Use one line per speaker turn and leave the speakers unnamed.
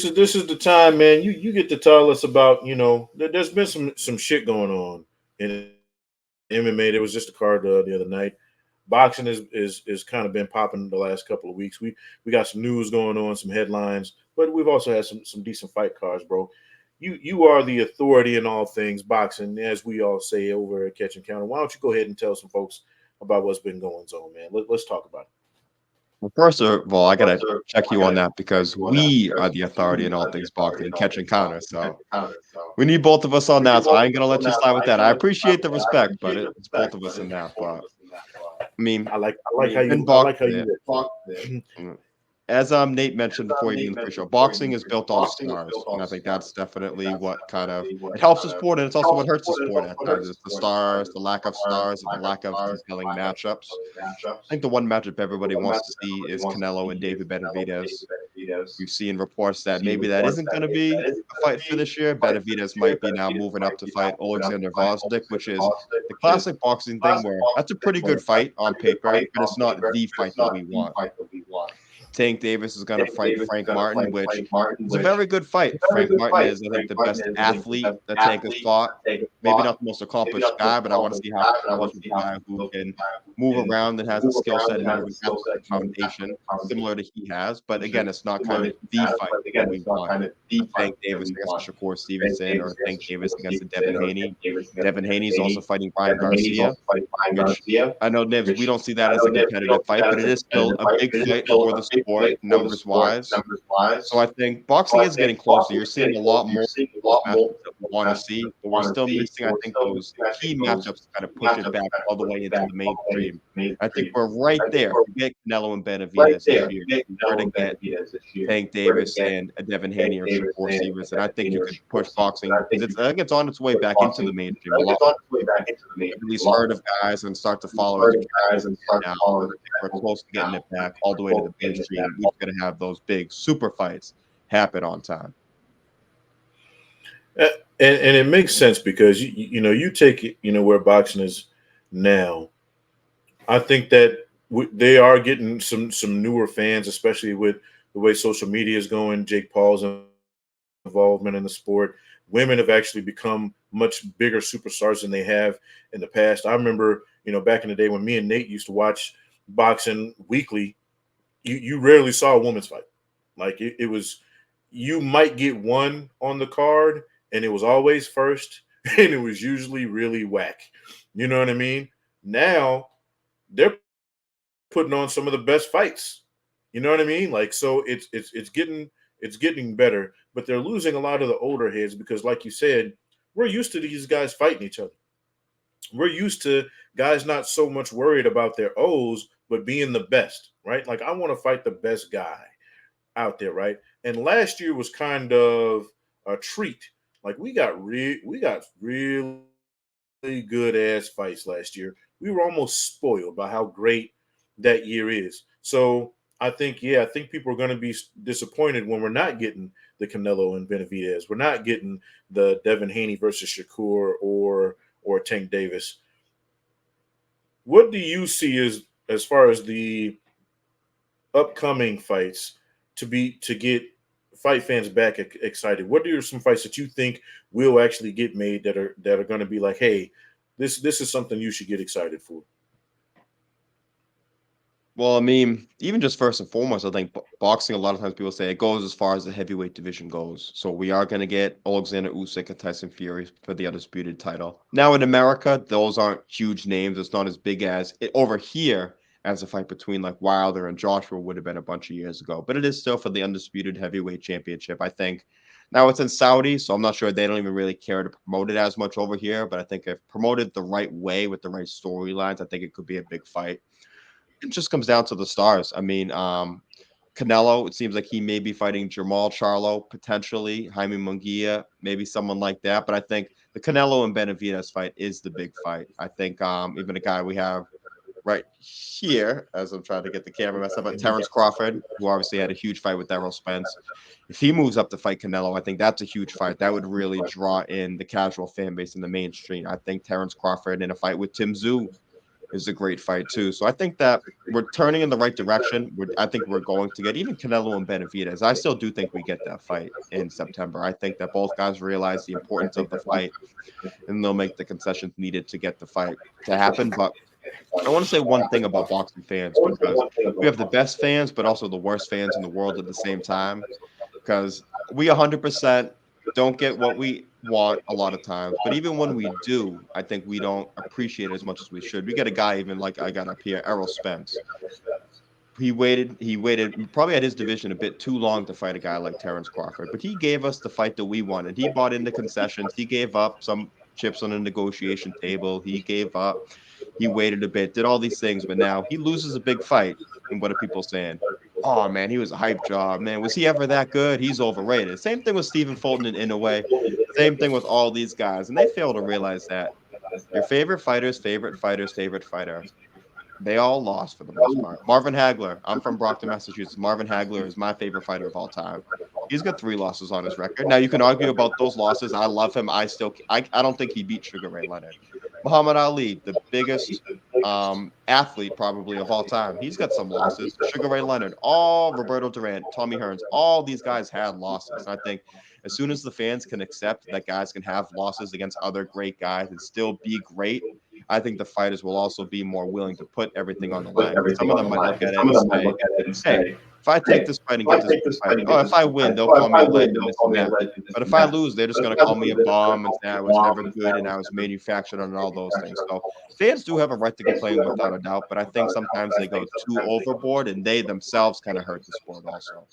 this is the time, man. You get to tell us about there's been some shit going on in MMA. There was just a card the other night. Boxing is kind of been popping the last couple of weeks. We got some news going on, some headlines, but we've also had some decent fight cards, bro. You are the authority in all things boxing, as we all say over at Catch and Counter. Why don't you go ahead and tell some folks about what's been going on, man? Let's talk about
Well, first of all, I gotta check you on that because we are the authority in all things boxing, catch and counter. So we need both of us on that. So I ain't gonna let you slide with that. I appreciate the respect, but it's both of us in that. But I
it.
mean, in
I
boxing,
like how you look.
as Nate mentioned before you begin the pre-show, boxing is built on stars, and I think that's definitely what kind of it helps the sport, and it's also what hurts the sport at times. Is the stars, the lack of stars, and the lack of compelling matchups. I think the one matchup everybody wants to see is Canelo and David Benavidez. We've seen reports that maybe that isn't going to be a fight for this year. Benavidez might be now moving up to fight Alexander Vosdik, which is the classic boxing thing where that's a pretty good fight on paper, but it's not the fight that we want. Tank Davis is going to fight Frank Martin, which is a very good fight. Frank Martin is, I think, the best athlete that Tank has fought. Maybe not the most accomplished guy, but I want to see how accomplished a guy who can move around and has a skill set and an athletic foundation similar to he has. But again, it's not kind of the fight that we want. A Tank Davis against a Shakur Stevenson or a Tank Davis against a Devin Haney. Devin Haney's also fighting Ryan Garcia, which I know, Nibs, we don't see that as a competitive fight, but it is still a big fight for the sport, numbers wise. So I think boxing is getting closer. You're seeing a lot more matchups that we want to see, but we're still missing, I think, those key matchups to kind of push it back all the way into the mainstream. I think we're right there. If we get Canelo and Benavidez this year, if we were to get Tank Davis and a Devin Haney or Shakur Stevenson, I think you could push boxing because I think it's on its way back into the mainstream. A lot at least heard of guys and start to follow its trends now. We're close to getting it back all the way to the mainstream. We're going to have those big super fights happen on time.
Uh, and it makes sense because you take it where boxing is now. I think that they are getting some newer fans, especially with the way social media is going. Jake Paul's involvement in the sport. Women have actually become much bigger superstars than they have in the past. I remember, back in the day when me and Nate used to watch boxing weekly, you rarely saw a women's fight. Like it was, you might get one on the card, and it was always first, and it was usually really whack. You know what I mean? Now they're putting on some of the best fights. You know what I mean? Like so it's getting better, but they're losing a lot of the older heads because, like you said, we're used to these guys fighting each other. We're used to guys not so much worried about their O's, but being the best, right? Like I want to fight the best guy out there, right? And last year was kind of a treat. Like we got really good ass fights last year. We were almost spoiled by how great that year is. So I think people are going to be disappointed when we're not getting the Canelo and Benavidez. We're not getting the Devin Haney versus Shakur or Tank Davis. What do you see as far as the upcoming fights to get fight fans back excited? What are some fights that you think will actually get made that are going to be like, hey, this is something you should get excited for?
Well, I mean, even just first and foremost, I think boxing, a lot of times people say it goes as far as the heavyweight division goes. So we are going to get Alexander Usyk and Tyson Fury for the undisputed title. Now in America, those aren't huge names. It's not as big as it over here as a fight between like Wilder and Joshua would have been a bunch of years ago. But it is still for the undisputed heavyweight championship, I think. Now it's in Saudi, so I'm not sure they don't even really care to promote it as much over here. But I think if promoted the right way with the right storylines, I think it could be a big fight. It just comes down to the stars. I mean, Canelo, it seems like he may be fighting Jamal Charlo, potentially, Jaime Munguia, maybe someone like that. But I think the Canelo and Benavidez fight is the big fight. I think even a guy we have right here, as I'm trying to get the camera messed up, but Terrence Crawford, who obviously had a huge fight with Errol Spence. If he moves up to fight Canelo, I think that's a huge fight. That would really draw in the casual fan base in the mainstream. I think Terrence Crawford in a fight with Tim Tszyu is a great fight too. So I think that we're turning in the right direction. I think we're going to get even Canelo and Benavidez. I still do think we get that fight in September. I think that both guys realize the importance of the fight, and they'll make the concessions needed to get the fight to happen. But I want to say one thing about boxing fans, because we have the best fans, but also the worst fans in the world at the same time. Because we 100% don't get what we want a lot of times, but even when we do, I think we don't appreciate it as much as we should. We get a guy even like I got up here, Errol Spence. He waited probably at his division a bit too long to fight a guy like Terrence Crawford, but he gave us the fight that we wanted. He bought into concessions. He gave up some chips on the negotiation table. He gave up. He waited a bit, did all these things, but now he loses a big fight. And what are people saying? Oh man, he was a hype job. Man, was he ever that good? He's overrated. Same thing with Stephen Fulton in a way. Same thing with all these guys. And they fail to realize that your favorite fighter, they all lost for the most part. Marvin Hagler, I'm from Brockton, Massachusetts. Marvin Hagler is my favorite fighter of all time. He's got 3 losses on his record. Now you can argue about those losses. I love him. I don't think he beat Sugar Ray Leonard. Muhammad Ali, the biggest athlete probably of all time. He's got some losses. Sugar Ray Leonard, all Roberto Durant, Tommy Hearns, all these guys had losses. And I think as soon as the fans can accept that guys can have losses against other great guys and still be great, I think the fighters will also be more willing to put everything on the line. Some of them might look at it and say, "Hey, if I take this fight and get this big fight, oh, if I win, they'll call me a legend, this and that. But if I lose, they're just going to call me a bum and say I was never good and I was manufactured and all those things." So fans do have a right to complain without a doubt, but I think sometimes they go too overboard and they themselves kind of hurt the sport also.